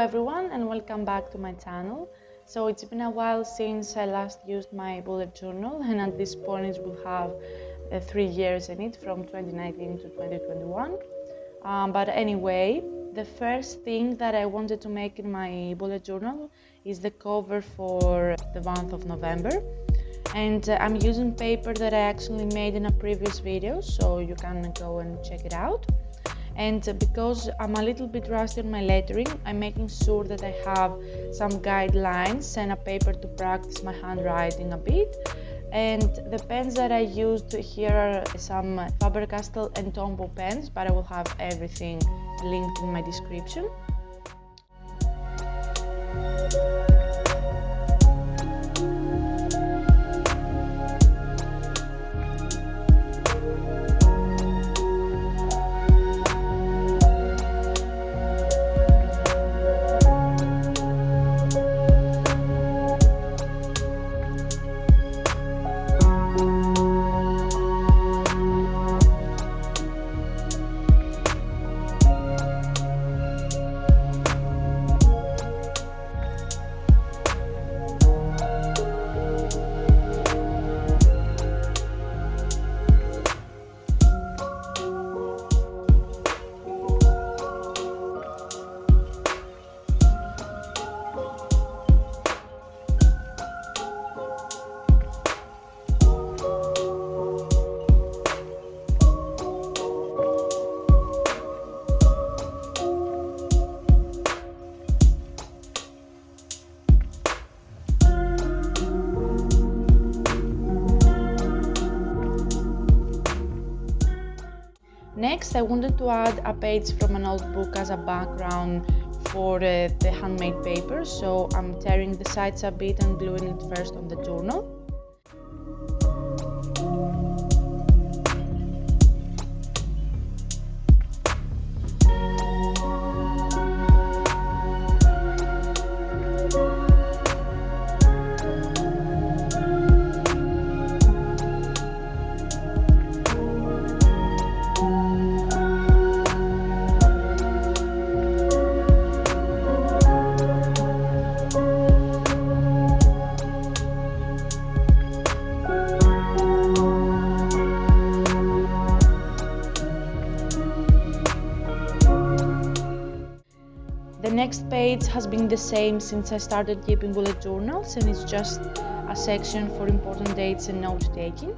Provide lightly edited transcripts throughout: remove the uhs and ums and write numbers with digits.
everyone and welcome back to my channel. So it's been a while since I last used my bullet journal, and at this point it will have 3 years in it, from 2019 to 2021. But anyway, the first thing that I wanted to make in my bullet journal is the cover for the month of November. And I'm using paper that I actually made in a previous video, so you can go and check it out. And because I'm a little bit rusty on my lettering, I'm making sure that I have some guidelines and a paper to practice my handwriting a bit. And the pens that I used here are some Faber Castel and Tombow pens, but I will have everything linked in my description. Next, I wanted to add a page from an old book as a background for the handmade paper, so I'm tearing the sides a bit and gluing it first on the journal. The next page has been the same since I started keeping bullet journals, and it's just a section for important dates and note taking.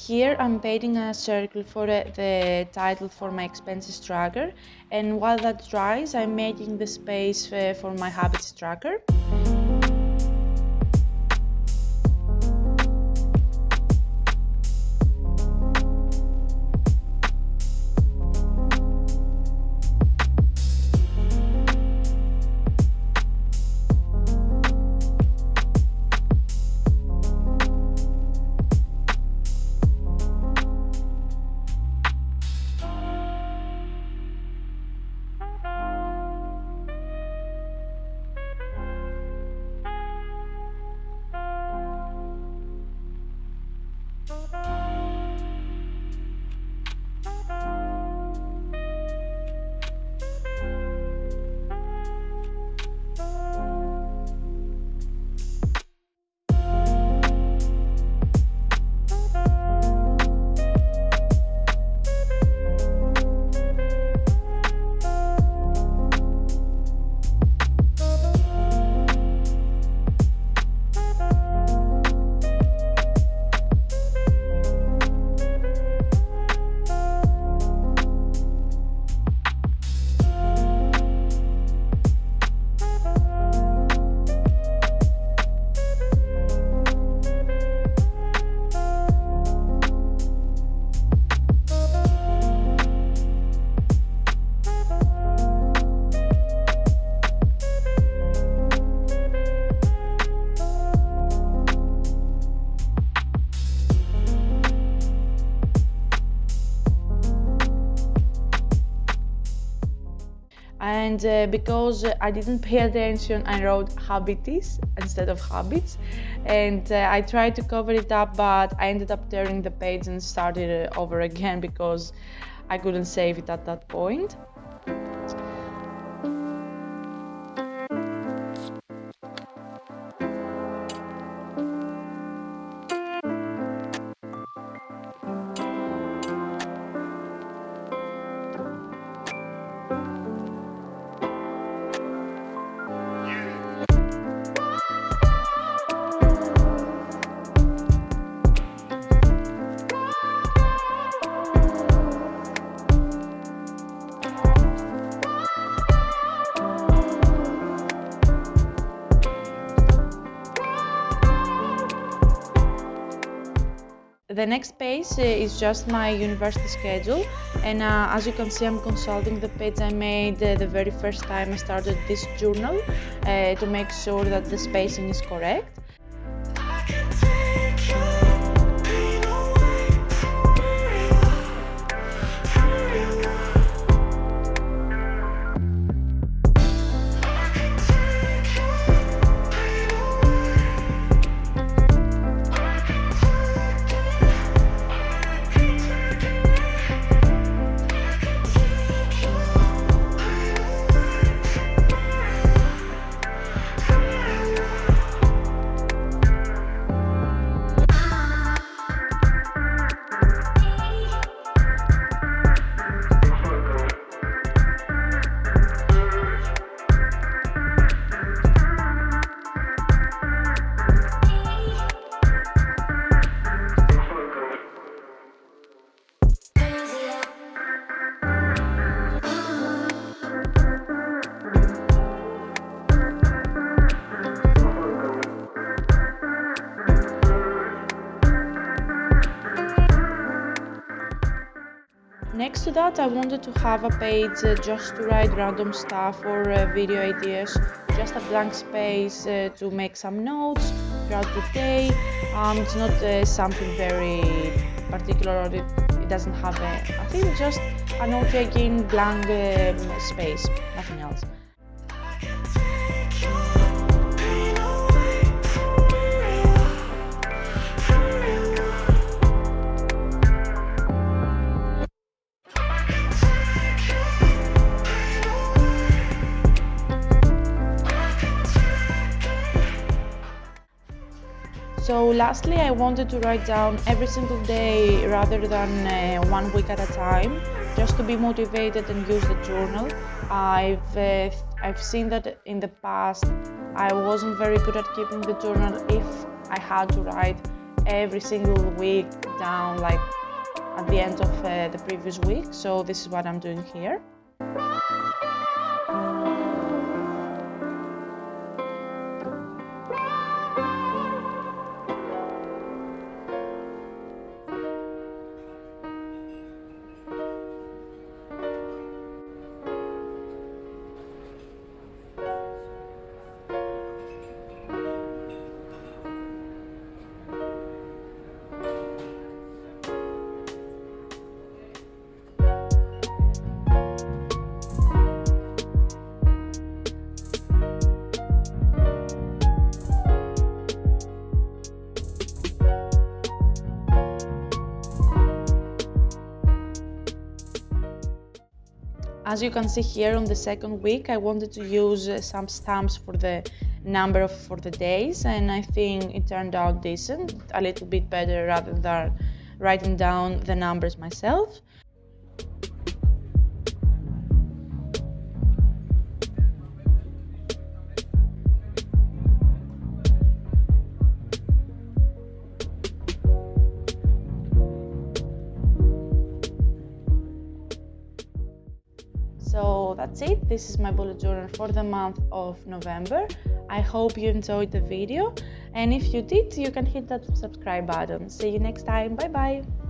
Here I'm painting a circle for the title for my expenses tracker, and while that dries I'm making the space for my habits tracker. And because I didn't pay attention, I wrote habities instead of habits, and I tried to cover it up, but I ended up tearing the page and started over again because I couldn't save it at that point. The next page is just my university schedule, and as you can see, I'm consulting the page I made the very first time I started this journal to make sure that the spacing is correct. Next to that, I wanted to have a page just to write random stuff or video ideas, just a blank space to make some notes throughout the day. It's not something very particular, or it doesn't have I think it's just a note-taking blank space, nothing else. So lastly, I wanted to write down every single day rather than 1 week at a time, just to be motivated and use the journal. I've seen that in the past I wasn't very good at keeping the journal if I had to write every single week down, like at the end of the previous week. So this is what I'm doing here. As you can see here, on the second week, I wanted to use some stamps for the number for the days, and I think it turned out decent, a little bit better rather than writing down the numbers myself. So that's it. This is my bullet journal for the month of November. I hope you enjoyed the video, and if you did, you can hit that subscribe button. See you next time. Bye bye.